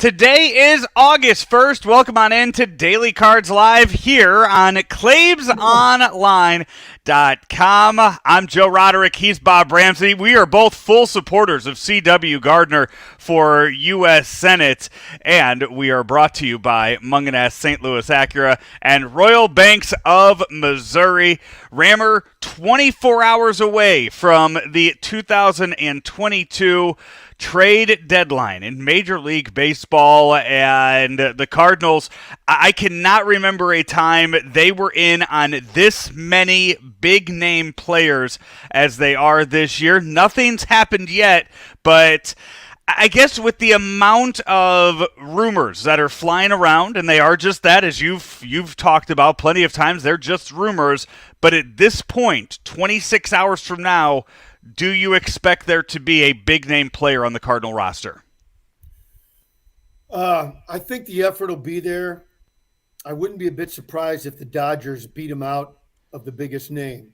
Today is August 1st. Welcome on in to Daily Cards Live here on ClaibsOnline.com. I'm Joe Roderick. He's Bob Ramsey. We are both full supporters of C.W. Gardner for U.S. Senate, and we are brought to you by Munganess St. Louis Acura and Royal Banks of Missouri. Rammer, 24 hours away from the 2022 trade deadline in Major League Baseball, and the Cardinals, I cannot remember a time they were in on this many big-name players as they are this year. Nothing's happened yet, but I guess with the amount of rumors that are flying around, and they are just that, as you've talked about plenty of times, they're just rumors, but at this point, 26 hours from now, do you expect there to be a big-name player on the Cardinal roster? I think the effort will be there. I wouldn't be a bit surprised if the Dodgers beat them out of the biggest name.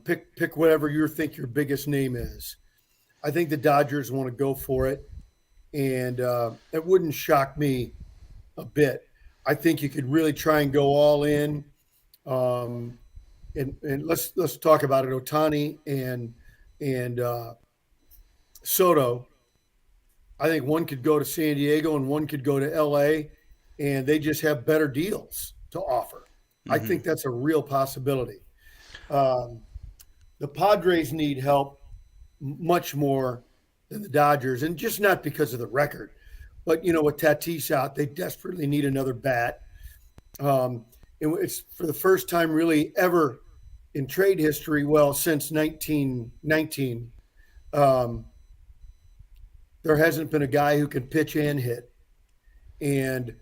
Pick whatever you think your biggest name is. I think the Dodgers want to go for it, and it wouldn't shock me a bit. I think you could really try and go all in. And let's talk about it. Ohtani and Soto. I think one could go to San Diego and one could go to L.A., and they just have better deals to offer. Mm-hmm. I think that's a real possibility. The Padres need help much more than the Dodgers, and just not because of the record, but with Tatis out, they desperately need another bat. It's for the first time really ever in trade history, since 1919, there hasn't been a guy who can pitch and hit. And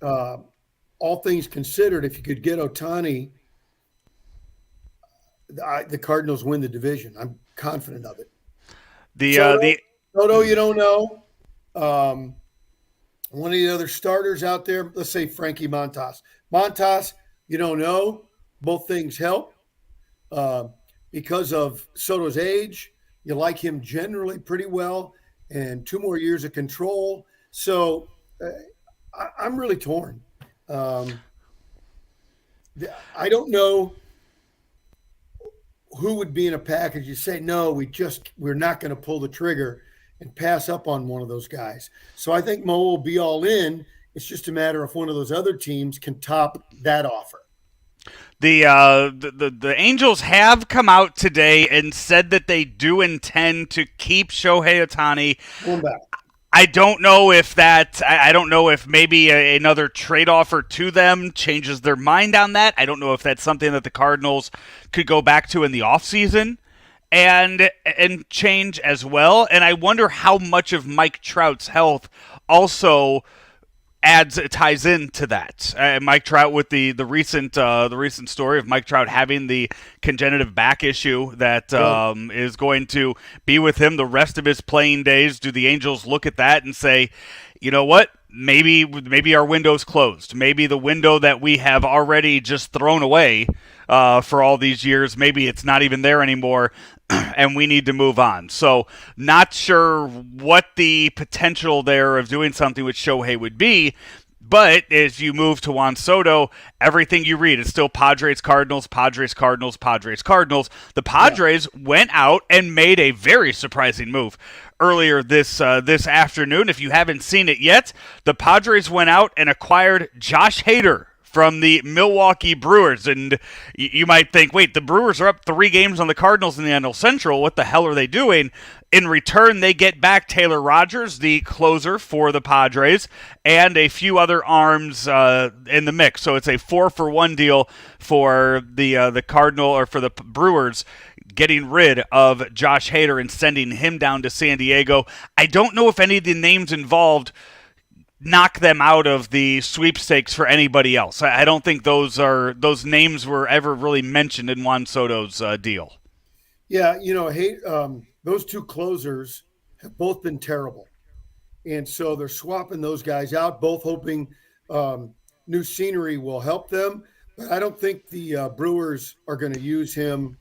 all things considered, if you could get Ohtani, the Cardinals win the division. I'm confident of it. Soto, you don't know. One of the other starters out there, let's say Frankie Montas. Montas, you don't know. Both things help. Because of Soto's age, you like him generally pretty well, and 2 more years of control. So I'm really torn. I don't know who would be in a package. You say, no, we're not going to pull the trigger and pass up on one of those guys. So I think Mo will be all in. It's just a matter of one of those other teams can top that offer. The Angels have come out today and said that they do intend to keep Shohei Ohtani. I don't know if maybe another trade offer to them changes their mind on that. I don't know if that's something that the Cardinals could go back to in the offseason and change as well. And I wonder how much of Mike Trout's health also ties into that. Mike Trout with the recent story of Mike Trout having the congenitive back issue that is going to be with him the rest of his playing days. Do the Angels look at that and say, you know what? Maybe our window's closed. Maybe the window that we have already just thrown away for all these years, maybe it's not even there anymore, and we need to move on. So not sure what the potential there of doing something with Shohei would be, but as you move to Juan Soto, everything you read is still Padres, Cardinals, Padres, Cardinals, Padres, Cardinals. The Padres went out and made a very surprising move earlier this afternoon. If you haven't seen it yet, the Padres went out and acquired Josh Hader from the Milwaukee Brewers. And you might think, wait, the Brewers are up 3 games on the Cardinals in the NL Central. What the hell are they doing? In return, they get back Taylor Rogers, the closer for the Padres, and a few other arms in the mix. So it's a 4-for-1 deal for the Cardinal, or for the Brewers, getting rid of Josh Hader and sending him down to San Diego. I don't know if any of the names involved knock them out of the sweepstakes for anybody else. I don't think those names were ever really mentioned in Juan Soto's deal. Yeah, those 2 closers have both been terrible. And so they're swapping those guys out, both hoping new scenery will help them. But I don't think the Brewers are going to use him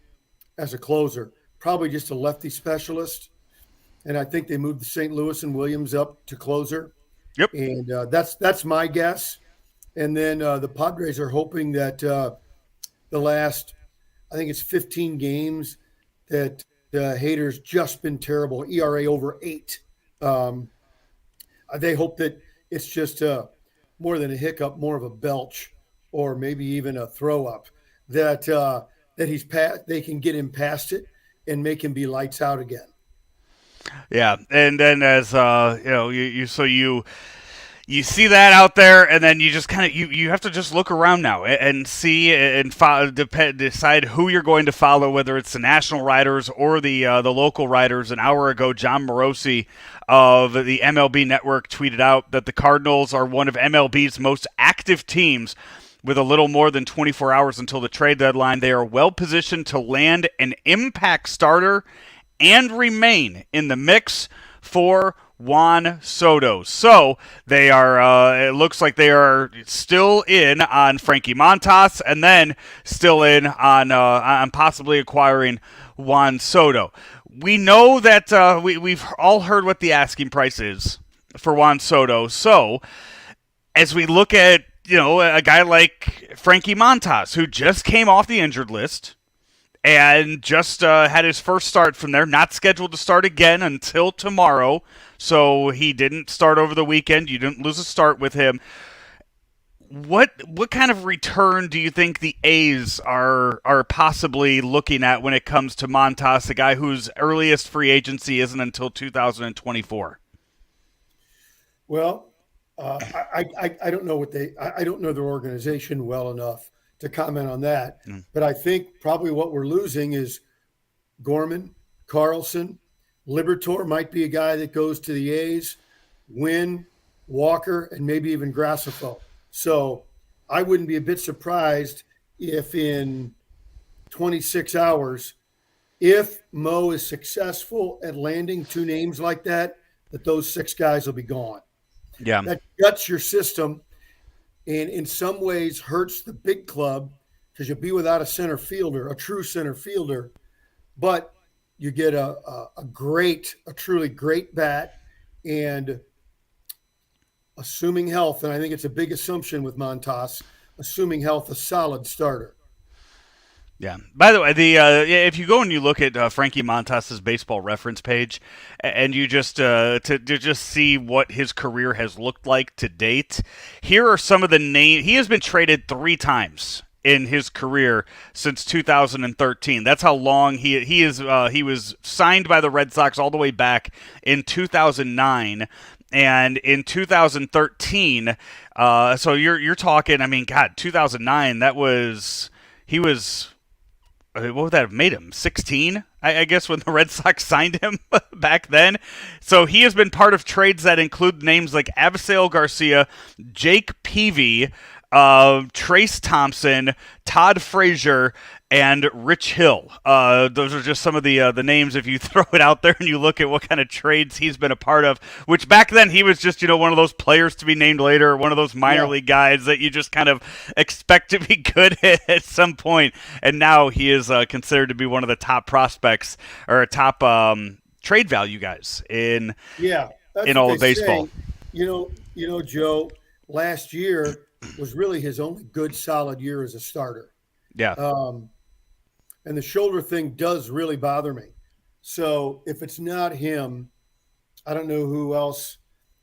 as a closer, probably just a lefty specialist. And I think they moved the St. Louis and Williams up to closer. Yep. and that's my guess. And then the Padres are hoping that the last, I think it's 15 games that Hader's just been terrible. ERA over 8. Um, they hope that it's just more than a hiccup, more of a belch, or maybe even a throw up. That he's past. They can get him past it and make him be lights out again. Yeah, and then as you see that out there, and then you just kind of you have to just look around now and see and decide who you're going to follow, whether it's the national writers or the local writers. An hour ago, John Morosi of the MLB Network tweeted out that the Cardinals are one of MLB's most active teams. With a little more than 24 hours until the trade deadline, they are well positioned to land an impact starter and remain in the mix for Juan Soto. So they are, it looks like they are still in on Frankie Montas, and then still in on possibly acquiring Juan Soto. We know that we've all heard what the asking price is for Juan Soto. So as we look at a guy like Frankie Montas, who just came off the injured list and just had his first start from there, not scheduled to start again until tomorrow. So he didn't start over the weekend. You didn't lose a start with him. What kind of return do you think the A's are possibly looking at when it comes to Montas, a guy whose earliest free agency isn't until 2024? Well, I don't know I don't know their organization well enough to comment on that. But I think probably what we're losing is Gorman, Carlson, Liberatore might be a guy that goes to the A's, Wynn, Walker, and maybe even Grassifo. So I wouldn't be a bit surprised if in 26 hours, if Mo is successful at landing 2 names like that those 6 guys will be gone. Yeah. That guts your system and in some ways hurts the big club because you'll be without a center fielder, a true center fielder, but you get a truly great bat and assuming health, and I think it's a big assumption with Montas, assuming health, a solid starter. Yeah. By the way, if you go and you look at Frankie Montas's baseball reference page, and you just to just see what his career has looked like to date, here are some of the names. He has been traded 3 times in his career since 2013. That's how long he is. He was signed by the Red Sox all the way back in 2009. And in 2013, so you're talking. I mean, God, 2009. He was. What would that have made him? 16, I guess, when the Red Sox signed him back then. So he has been part of trades that include names like Avisail Garcia, Jake Peavy, Trace Thompson, Todd Frazier, and Rich Hill. Those are just some of the names if you throw it out there and you look at what kind of trades he's been a part of, which back then he was just, one of those players to be named later, one of those minor league guys that you just kind of expect to be good at some point. And now he is considered to be one of the top prospects or top trade value guys in all of baseball. Say. Joe, last year was really his only good solid year as a starter. Yeah. And the shoulder thing does really bother me. So if it's not him, I don't know who else.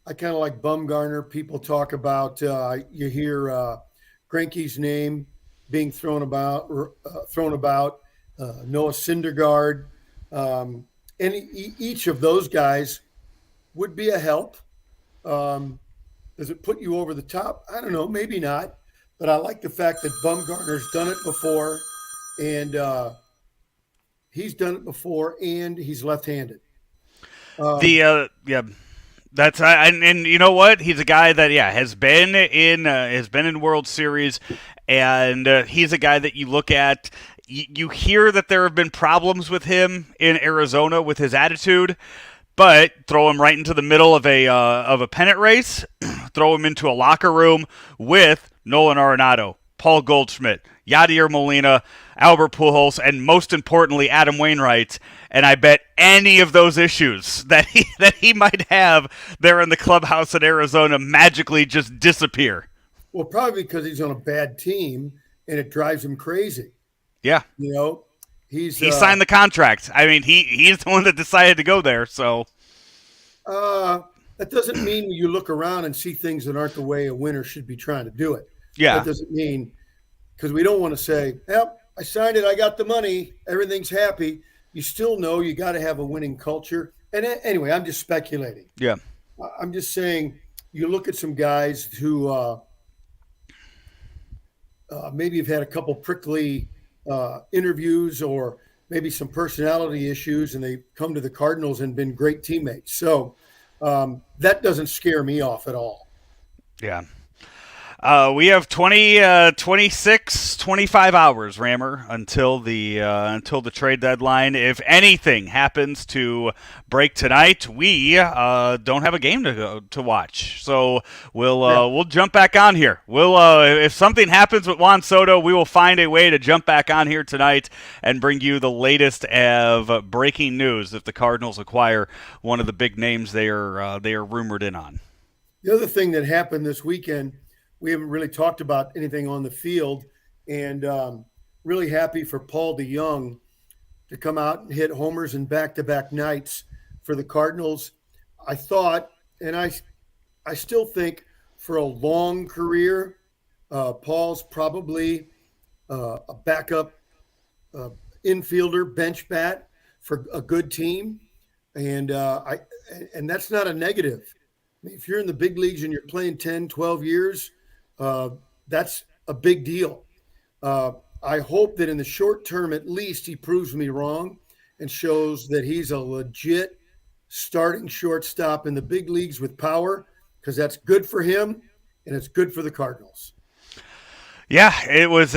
I kind of like Bumgarner. People talk about, you hear Greinke's name being thrown about, Noah Syndergaard. And each of those guys would be a help. Does it put you over the top? I don't know, maybe not. But I like the fact that Bumgarner's done it before, and he's done it before, and he's left-handed. That's and you know what? He's a guy that has been in World Series, and he's a guy that you look at. You hear that there have been problems with him in Arizona with his attitude. But throw him right into the middle of a pennant race, throw him into a locker room with Nolan Arenado, Paul Goldschmidt, Yadier Molina, Albert Pujols, and most importantly, Adam Wainwright. And I bet any of those issues that he might have there in the clubhouse in Arizona magically just disappear. Well, probably because he's on a bad team and it drives him crazy. Yeah. He signed the contract. I mean, he's the one that decided to go there. So that doesn't mean you look around and see things that aren't the way a winner should be trying to do it. Yeah. That doesn't mean, because we don't want to say, "Yep, I signed it. I got the money. Everything's happy." You still know you got to have a winning culture. And anyway, I'm just speculating. Yeah. I'm just saying, you look at some guys who maybe have had a couple prickly interviews or maybe some personality issues, and they come to the Cardinals and been great teammates. So that doesn't scare me off at all. Yeah. We have 26, 25 hours, Rammer, until the trade deadline. If anything happens to break tonight, we don't have a game to watch. So we'll jump back on here. If something happens with Juan Soto, we will find a way to jump back on here tonight and bring you the latest of breaking news if the Cardinals acquire one of the big names they are rumored in on. The other thing that happened this weekend, we haven't really talked about anything on the field, and really happy for Paul DeJong to come out and hit homers in back-to-back nights for the Cardinals. I thought, and I still think for a long career, Paul's probably a backup infielder, bench bat for a good team, and that's not a negative. I mean, if you're in the big leagues and you're playing 10, 12 years, that's a big deal. I hope that in the short term, at least, he proves me wrong and shows that he's a legit starting shortstop in the big leagues with power, because that's good for him and it's good for the Cardinals. Yeah, it was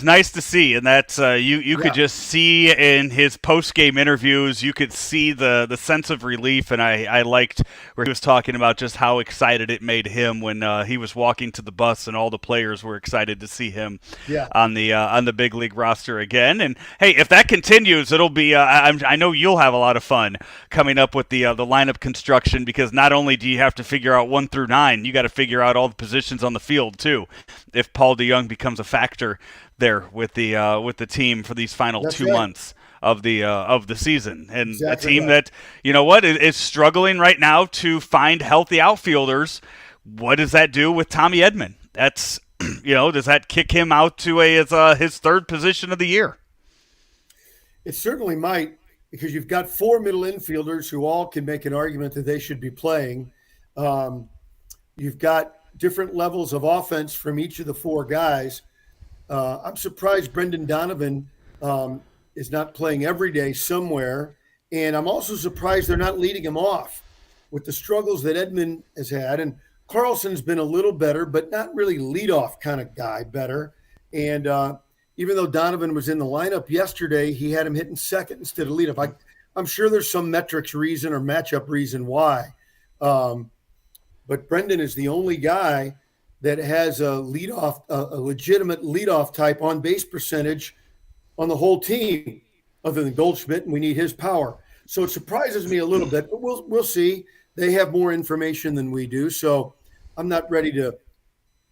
nice to see, and that's you could just see in his post-game interviews, you could see the sense of relief, and I liked where he was talking about just how excited it made him when he was walking to the bus, and all the players were excited to see him on the big league roster again. And hey, if that continues, it'll be I know you'll have a lot of fun coming up with the lineup construction, because not only do you have to figure out 1 through 9, you got to figure out all the positions on the field too. If Paul DeJong becomes a factor there with the team for these final That's 2 right. months of the season, and Exactly a team right. that is struggling right now to find healthy outfielders. What does that do with Tommy Edman? That's does that kick him out to his third position of the year? It certainly might, because you've got 4 middle infielders who all can make an argument that they should be playing. You've got different levels of offense from each of the 4 guys. I'm surprised Brendan Donovan is not playing every day somewhere. And I'm also surprised they're not leading him off with the struggles that Edman has had. And Carlson's been a little better, but not really leadoff kind of guy better. And even though Donovan was in the lineup yesterday, he had him hitting second instead of leadoff. I'm sure there's some metrics reason or matchup reason why. But Brendan is the only guy that has a legitimate leadoff type on base percentage on the whole team, other than Goldschmidt, and we need his power. So it surprises me a little bit, but we'll see. They have more information than we do, so I'm not ready to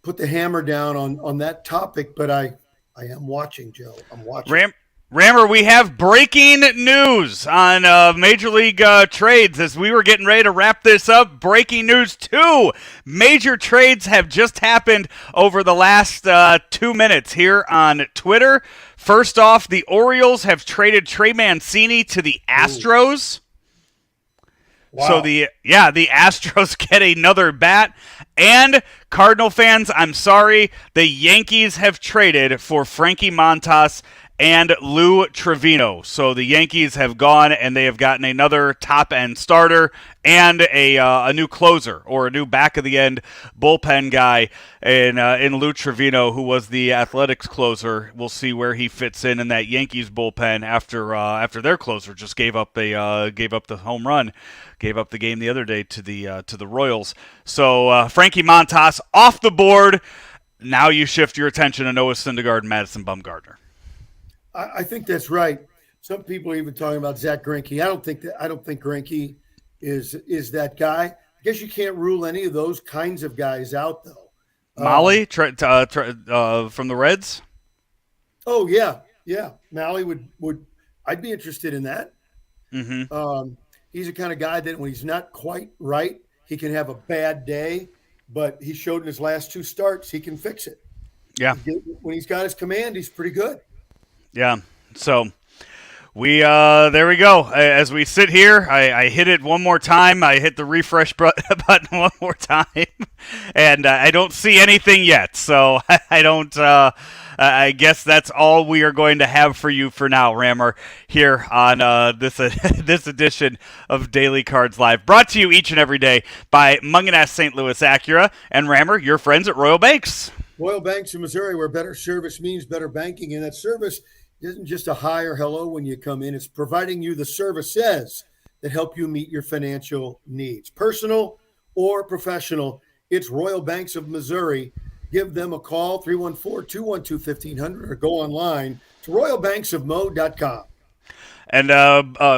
put the hammer down on that topic, but I am watching, Joe. I'm watching. Rammer, we have breaking news on Major League trades. As we were getting ready to wrap this up, breaking news: 2 major trades have just happened over the last 2 minutes here on Twitter. First off, the Orioles have traded Trey Mancini to the Astros. Wow. So the Astros get another bat. And Cardinal fans, I'm sorry, the Yankees have traded for Frankie Montas and Lou Trevino. So the Yankees have gone and they have gotten another top-end starter and a new closer, or a new back-of-the-end bullpen guy in Lou Trevino, who was the Athletics closer. We'll see where he fits in that Yankees bullpen after their closer just gave up the home run, gave up the game the other day to the Royals. So Frankie Montas off the board. Now you shift your attention to Noah Syndergaard and Madison Bumgarner. I think that's right. Some people are even talking about Zach Greinke. I don't think Greinke is that guy. I guess you can't rule any of those kinds of guys out, though. Molly from the Reds. Oh yeah. Malley would I'd be interested in that. Mm-hmm. He's the kind of guy that when he's not quite right, he can have a bad day, but he showed in his last 2 starts he can fix it. Yeah. When he's got his command, he's pretty good. Yeah. So we there we go. As we sit here, I hit it one more time. I hit the refresh button one more time, and I don't see anything yet. So I don't. I guess that's all we are going to have for you for now, Rammer, here on this edition of Daily Cards Live, brought to you each and every day by Mungenast St. Louis Acura and Rammer, your friends at Royal Banks. Royal Banks in Missouri, where better service means better banking, and that service isn't just a hi or hello when you come in. It's providing you the services that help you meet your financial needs, personal or professional. It's Royal Banks of Missouri. Give them a call, 314-212-1500, or go online to royalbanksofmo.com. And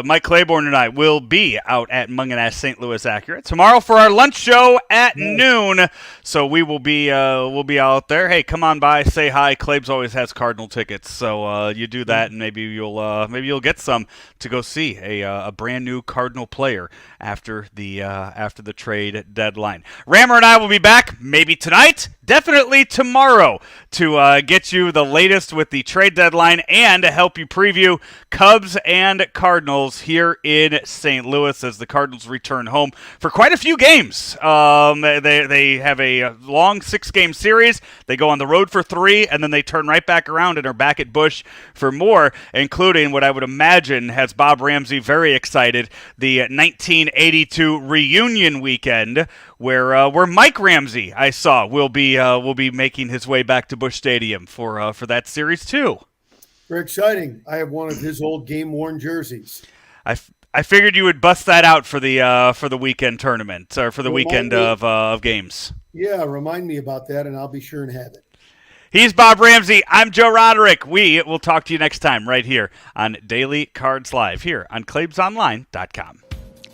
Mike Claiborne and I will be out at Mungenast St. Louis Acura tomorrow for our lunch show at noon. So we will be we'll be out there. Hey, come on by, say hi. Claibs always has Cardinal tickets, so you do that, and maybe you'll get some to go see a brand new Cardinal player after the trade deadline. Rammer and I will be back maybe tonight, definitely tomorrow, to get you the latest with the trade deadline and to help you preview Cubs and Cardinals here in St. Louis as the Cardinals return home for quite a few games. They have a long 6-game series. They go on the road for 3, and then they turn right back around and are back at Busch for more, including what I would imagine has Bob Ramsey very excited, the 1982 reunion weekend, where Mike Ramsey, I saw, will be making his way back to Busch Stadium for that series too. Very exciting. I have one of his old game-worn jerseys. I figured you would bust that out for the weekend tournament, or for the weekend of games. Yeah, remind me about that, and I'll be sure and have it. He's Bob Ramsey. I'm Joe Roderick. We will talk to you next time right here on Daily Cards Live here on ClaibsOnline.com.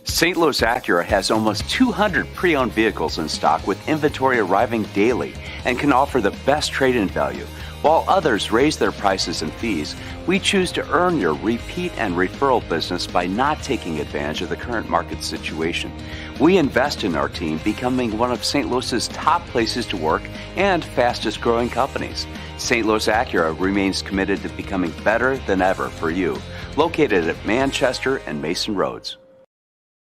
St. Louis Acura has almost 200 pre-owned vehicles in stock with inventory arriving daily and can offer the best trade-in value. While others raise their prices and fees, we choose to earn your repeat and referral business by not taking advantage of the current market situation. We invest in our team, becoming one of St. Louis's top places to work and fastest growing companies. St. Louis Acura remains committed to becoming better than ever for you. Located at Manchester and Mason Roads.